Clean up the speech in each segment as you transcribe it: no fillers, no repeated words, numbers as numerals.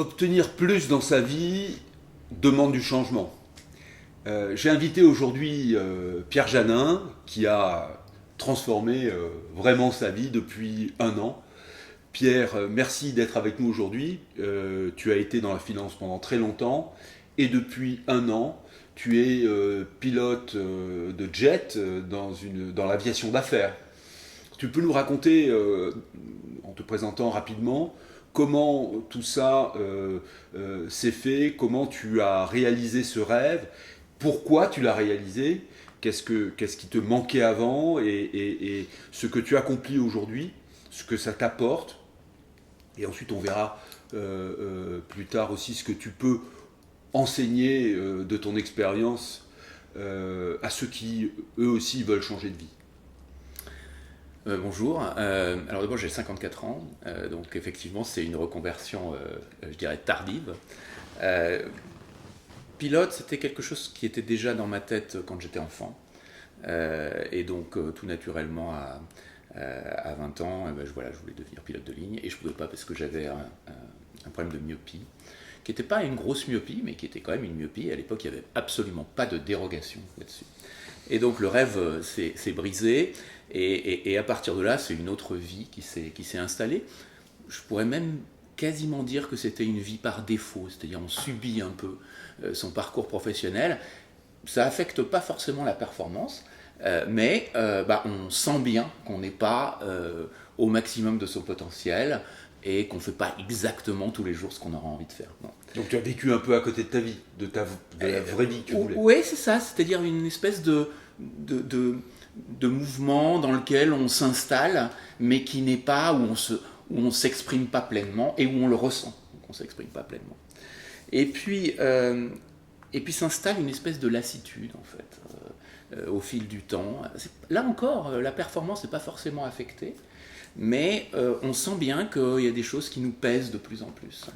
Obtenir plus dans sa vie demande du changement. J'ai invité aujourd'hui Pierre Janin, qui a transformé vraiment sa vie depuis un an. Pierre, merci d'être avec nous aujourd'hui. Tu as été dans la finance pendant très longtemps et depuis un an, tu es pilote de jet dans l'aviation d'affaires. Tu peux nous raconter, en te présentant rapidement, comment tout ça s'est fait, comment tu as réalisé ce rêve, pourquoi tu l'as réalisé, qu'est-ce qui te manquait avant et ce que tu accomplis aujourd'hui, ce que ça t'apporte. Et ensuite, on verra plus tard aussi ce que tu peux enseigner de ton expérience à ceux qui, eux aussi, veulent changer de vie. Bonjour, alors d'abord j'ai 54 ans, donc effectivement c'est une reconversion, je dirais, tardive. Pilote, c'était quelque chose qui était déjà dans ma tête quand j'étais enfant, et donc tout naturellement à 20 ans, je voulais devenir pilote de ligne, et je ne pouvais pas parce que j'avais un problème de myopie, qui n'était pas une grosse myopie, mais qui était quand même une myopie. À l'époque, il n'y avait absolument pas de dérogation là-dessus. Et donc le rêve s'est brisé, et à partir de là, c'est une autre vie qui s'est installée. Je pourrais même quasiment dire que c'était une vie par défaut, c'est-à-dire on subit un peu son parcours professionnel. Ça n'affecte pas forcément la performance, mais on sent bien qu'on n'est pas au maximum de son potentiel et qu'on ne fait pas exactement tous les jours ce qu'on aura envie de faire. Non. Donc tu as vécu un peu à côté de ta vie, de la vraie vie que tu voulais. Oui, c'est ça, c'est-à-dire une espèce de mouvement dans lequel on s'installe, mais qui n'est pas, où on ne s'exprime pas pleinement, et où on le ressent, donc on ne s'exprime pas pleinement. Et puis s'installe une espèce de lassitude, en fait, au fil du temps. Là encore, la performance n'est pas forcément affectée, mais on sent bien qu'il y a des choses qui nous pèsent de plus en plus.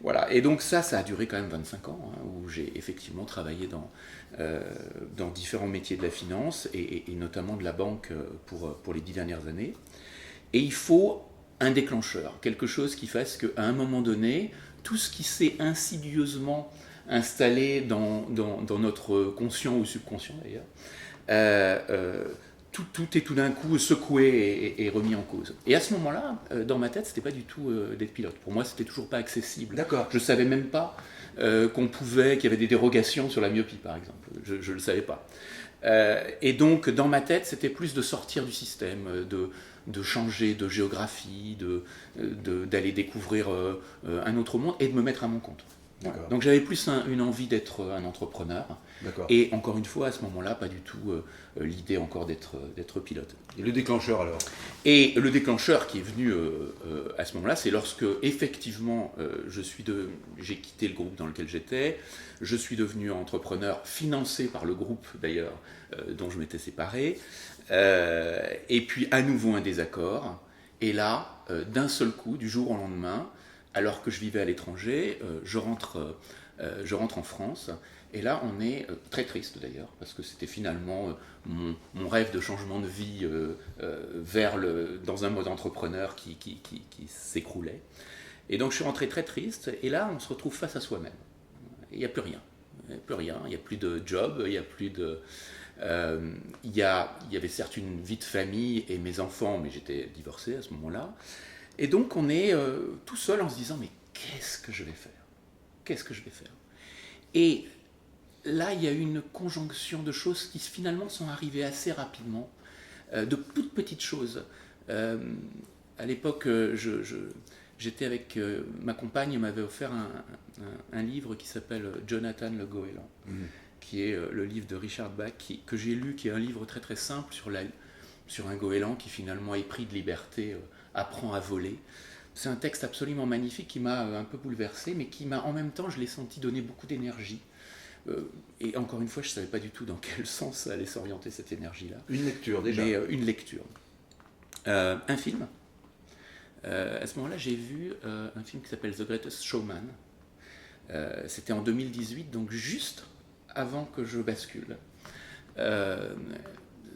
Voilà, et donc ça a duré quand même 25 ans, où j'ai effectivement travaillé dans différents métiers de la finance, et notamment de la banque pour les 10 dernières années. Et il faut un déclencheur, quelque chose qui fasse qu'à un moment donné, tout ce qui s'est insidieusement installé dans notre conscient ou subconscient d'ailleurs, tout est tout d'un coup secoué et remis en cause. Et à ce moment-là, dans ma tête, c'était pas du tout d'être pilote. Pour moi, c'était toujours pas accessible. D'accord. Je savais même pas qu'il y avait des dérogations sur la myopie, par exemple. Je le savais pas. Et donc, dans ma tête, c'était plus de sortir du système, de changer de géographie, d'aller découvrir un autre monde et de me mettre à mon compte. Voilà. Donc j'avais plus une envie d'être un entrepreneur. D'accord. Et encore une fois, à ce moment-là, pas du tout l'idée encore d'être pilote. Et le déclencheur alors? Et le déclencheur qui est venu à ce moment-là, c'est lorsque effectivement j'ai quitté le groupe dans lequel j'étais, je suis devenu entrepreneur financé par le groupe d'ailleurs dont je m'étais séparé, et puis à nouveau un désaccord. Et là, d'un seul coup, du jour au lendemain, alors que je vivais à l'étranger, je rentre en France, et là on est très triste d'ailleurs, parce que c'était finalement mon rêve de changement de vie dans un mode entrepreneur qui s'écroulait. Et donc je suis rentré très triste, et là on se retrouve face à soi-même. Il n'y a plus rien, il n'y a plus de job, il n'y a plus de... il y avait certes une vie de famille et mes enfants, mais j'étais divorcé à ce moment-là. Et donc on est tout seul en se disant, mais qu'est-ce que je vais faire? Qu'est-ce que je vais faire? Et là, il y a eu une conjonction de choses qui finalement sont arrivées assez rapidement, de toutes petites choses. À l'époque, j'étais avec ma compagne, m'avait offert un livre qui s'appelle Jonathan le Goéland, qui est le livre de Richard Bach, que j'ai lu, qui est un livre très très simple sur un goéland qui finalement est pris de liberté, apprend à voler. C'est un texte absolument magnifique qui m'a un peu bouleversé, mais qui m'a en même temps, je l'ai senti donner beaucoup d'énergie. Et encore une fois, je ne savais pas du tout dans quel sens allait s'orienter cette énergie-là. Une lecture déjà. Mais une lecture. Un film. À ce moment-là, j'ai vu un film qui s'appelle The Greatest Showman. C'était en 2018, donc juste avant que je bascule.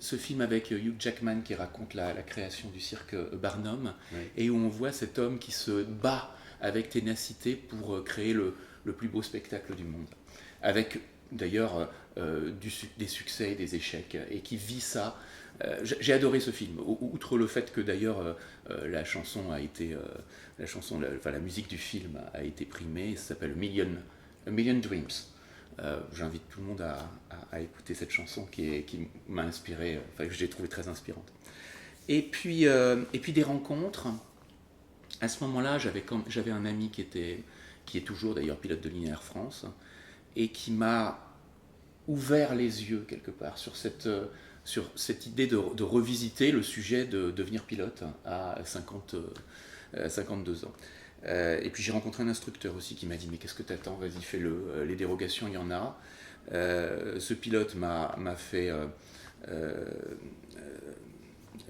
Ce film avec Hugh Jackman qui raconte la création du cirque Barnum, oui. Et où on voit cet homme qui se bat avec ténacité pour créer le plus beau spectacle du monde. Avec d'ailleurs des succès et des échecs, et qui vit ça. J'ai adoré ce film, outre le fait que d'ailleurs la chanson a été, la musique du film a été primée, ça s'appelle A Million Dreams. J'invite tout le monde à écouter cette chanson qui m'a inspiré, que j'ai trouvé très inspirante. Et puis des rencontres. À ce moment-là, j'avais un ami qui est toujours d'ailleurs pilote de ligne Air France, et qui m'a ouvert les yeux quelque part sur cette idée de revisiter le sujet de devenir pilote à 52 ans. Et puis j'ai rencontré un instructeur aussi qui m'a dit « Mais qu'est-ce que t'attends ? Vas-y, fais-le. Les dérogations, il y en a. » Ce pilote m'a fait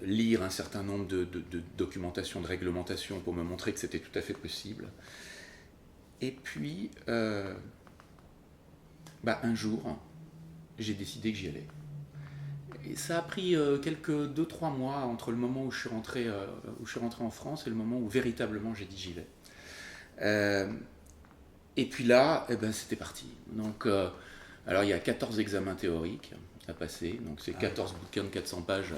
lire un certain nombre de documentation, de réglementation pour me montrer que c'était tout à fait possible. Et puis, un jour, j'ai décidé que j'y allais. Et ça a pris quelques 2-3 mois entre le moment où je suis rentré en France et le moment où véritablement j'ai dit j'y vais. Et puis là, c'était parti. Donc, alors il y a 14 examens théoriques à passer, donc c'est 14 bouquins de 400 pages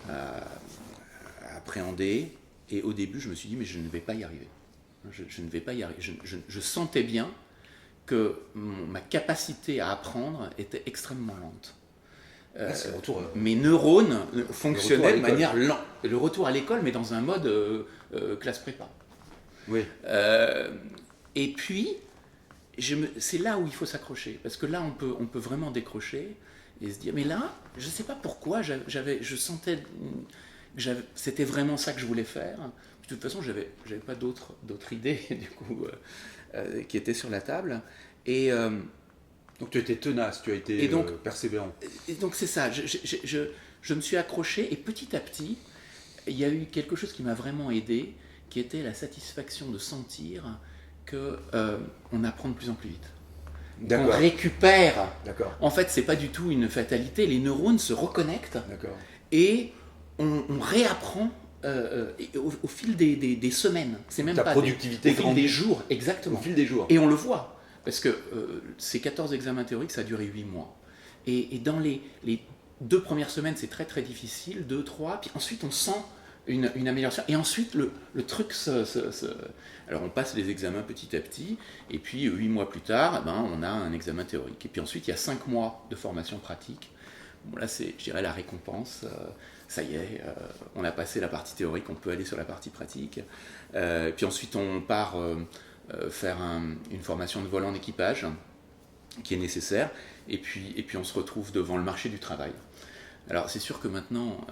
à appréhender. Et au début, je me suis dit, mais je ne vais pas y arriver. Je ne vais pas y arriver. Je sentais bien que ma capacité à apprendre était extrêmement lente. Mes neurones fonctionnaient de manière lente. Le retour à l'école, mais dans un mode classe prépa. Oui. Et puis, c'est là où il faut s'accrocher, parce que là, on peut vraiment décrocher et se dire, mais là, je ne sais pas pourquoi, je sentais que c'était vraiment ça que je voulais faire. De toute façon, je n'avais pas d'autres idées du coup, qui étaient sur la table. Et donc tu étais tenace, tu as été persévérant. Et donc c'est ça, je me suis accroché, et petit à petit, il y a eu quelque chose qui m'a vraiment aidé, qui était la satisfaction de sentir qu'on apprend de plus en plus vite. D'accord. On récupère. D'accord. En fait, c'est pas du tout une fatalité, les neurones se reconnectent. D'accord. Et on réapprend au fil des semaines. C'est même ta pas productivité au fil des jours, exactement. Au fil des jours. Et on le voit, parce que ces 14 examens théoriques, ça a duré 8 mois. Et dans les 2 premières semaines, c'est très très difficile, 2, 3, puis ensuite on sent une amélioration. Et ensuite, le truc Alors on passe les examens petit à petit, et puis 8 mois plus tard, on a un examen théorique. Et puis ensuite, il y a 5 mois de formation pratique. Bon, là, c'est, je dirais, la récompense. Ça y est, on a passé la partie théorique, on peut aller sur la partie pratique. Puis ensuite, on part faire une formation de vol en équipage, qui est nécessaire. Et puis on se retrouve devant le marché du travail. Alors, c'est sûr que maintenant...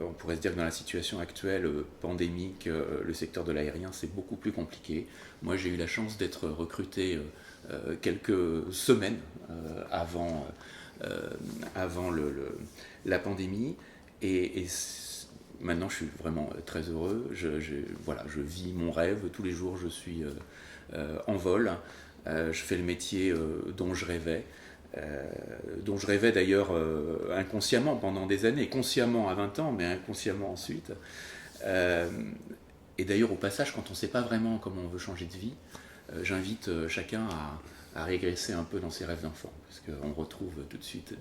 on pourrait se dire que dans la situation actuelle pandémique, le secteur de l'aérien, c'est beaucoup plus compliqué. Moi, j'ai eu la chance d'être recruté quelques semaines avant la pandémie. Et maintenant, je suis vraiment très heureux. Je vis mon rêve. Tous les jours, je suis en vol. Je fais le métier dont je rêvais. D'ailleurs inconsciemment pendant des années, consciemment à 20 ans, mais inconsciemment ensuite. Et d'ailleurs, au passage, quand on ne sait pas vraiment comment on veut changer de vie, j'invite chacun à régresser un peu dans ses rêves d'enfant, parce qu'on retrouve tout de suite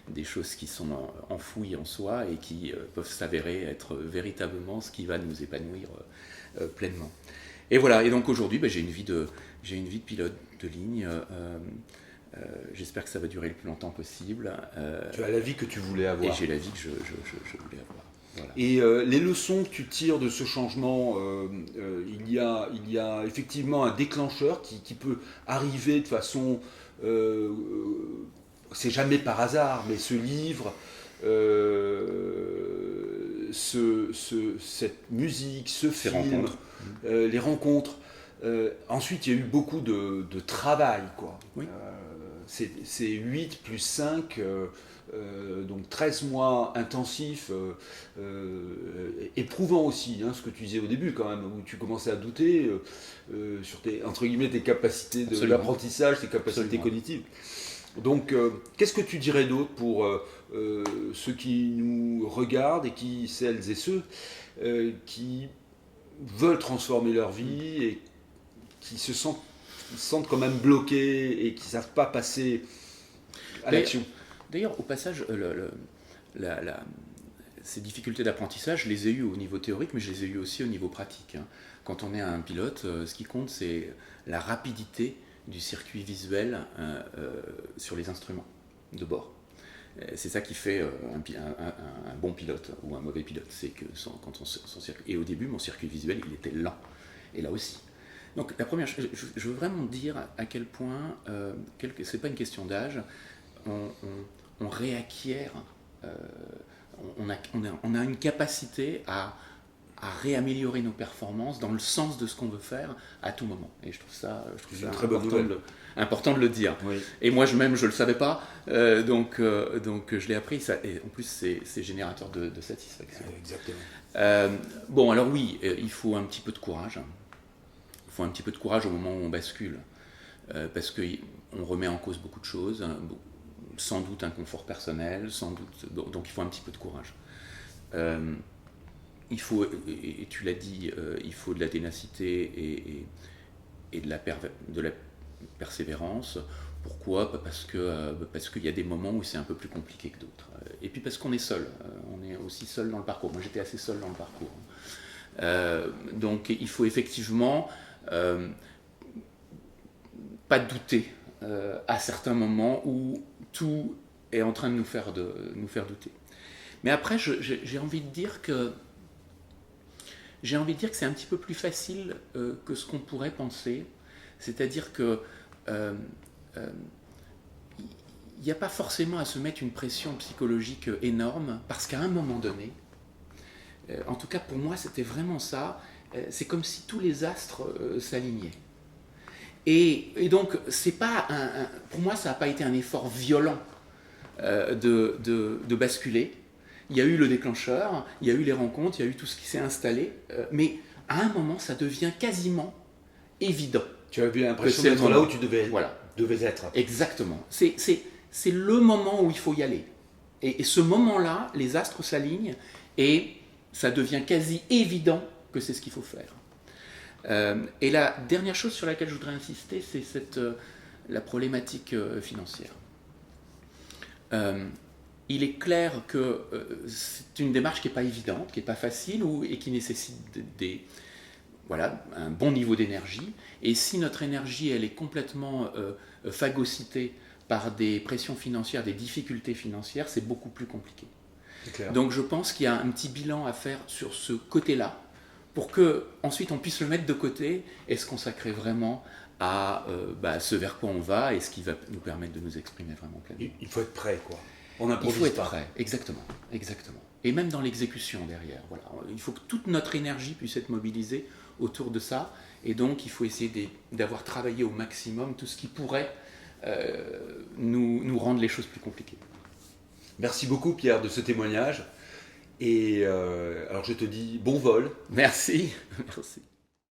des choses qui sont enfouies en soi et qui peuvent s'avérer être véritablement ce qui va nous épanouir pleinement. Et voilà, et donc aujourd'hui, j'ai une vie de pilote de ligne. J'espère que ça va durer le plus longtemps possible. Tu as la vie que tu voulais avoir. Et j'ai la vie que je voulais avoir. Voilà. Et les leçons que tu tires de ce changement, il y a effectivement un déclencheur qui peut arriver de façon... c'est jamais par hasard, mais ce livre, cette musique, ce film, les rencontres. Ensuite, il y a eu beaucoup de travail, quoi. Oui. C'est 8 plus 5, donc 13 mois intensifs, éprouvants aussi, ce que tu disais au début quand même, où tu commençais à douter sur tes capacités d'apprentissage, tes capacités Absolument. cognitives. Donc, qu'est-ce que tu dirais d'autre pour ceux qui nous regardent et celles et ceux qui veulent transformer leur vie et qui se sentent quand même bloqués et qui ne savent pas passer à l'action. D'ailleurs, au passage, ces difficultés d'apprentissage, je les ai eues au niveau théorique, mais je les ai eues aussi au niveau pratique. Quand on est un pilote, ce qui compte, c'est la rapidité du circuit visuel sur les instruments de bord. C'est ça qui fait un bon pilote ou un mauvais pilote. C'est que et au début, mon circuit visuel, il était lent. Et là aussi. Donc la première chose, je veux vraiment dire à quel point, c'est pas une question d'âge, on réacquiert, on a une capacité à réaméliorer nos performances dans le sens de ce qu'on veut faire à tout moment. Et je trouve ça une très bonne nouvelle. Important de le dire. Oui. Et moi, je le savais pas, donc je l'ai appris. Ça, et en plus, c'est générateur de satisfaction. Exactement. Bon, alors oui, il faut un petit peu de courage. Il faut un petit peu de courage au moment où on bascule, parce qu'on remet en cause beaucoup de choses, sans doute un confort personnel, sans doute. Donc il faut un petit peu de courage. Il faut, et tu l'as dit, il faut de la ténacité et de la persévérance. Pourquoi ? Parce qu'il y a des moments où c'est un peu plus compliqué que d'autres. Et puis parce qu'on est seul. On est aussi seul dans le parcours. Moi, j'étais assez seul dans le parcours. Donc il faut effectivement pas douter à certains moments où tout est en train de nous faire douter. Mais après, j'ai envie de dire que c'est un petit peu plus facile que ce qu'on pourrait penser. C'est-à-dire que il n'y a pas forcément à se mettre une pression psychologique énorme, parce qu'à un moment donné, en tout cas pour moi c'était vraiment ça, c'est comme si tous les astres s'alignaient. Et donc c'est pas pour moi ça n'a pas été un effort violent de basculer. Il y a eu le déclencheur, il y a eu les rencontres, il y a eu tout ce qui s'est installé, mais à un moment ça devient quasiment évident. Tu as eu l'impression d'être là où tu devais être. Exactement. C'est le moment où il faut y aller. Et ce moment-là, les astres s'alignent et ça devient quasi évident que c'est ce qu'il faut faire. Et la dernière chose sur laquelle je voudrais insister, c'est la problématique financière. Il est clair que c'est une démarche qui n'est pas évidente, qui n'est pas facile et qui nécessite un bon niveau d'énergie. Et si notre énergie elle est complètement phagocytée par des pressions financières, des difficultés financières, c'est beaucoup plus compliqué. Donc je pense qu'il y a un petit bilan à faire sur ce côté-là, pour qu'ensuite on puisse le mettre de côté et se consacrer vraiment à ce vers quoi on va et ce qui va nous permettre de nous exprimer vraiment pleinement. Il faut être prêt, quoi. Il faut être prêt, exactement. Et même dans l'exécution derrière. Voilà. Il faut que toute notre énergie puisse être mobilisée autour de ça. Et donc, il faut essayer d'avoir travaillé au maximum tout ce qui pourrait nous rendre les choses plus compliquées. Merci beaucoup, Pierre, de ce témoignage. Et alors, je te dis bon vol. Merci. Merci.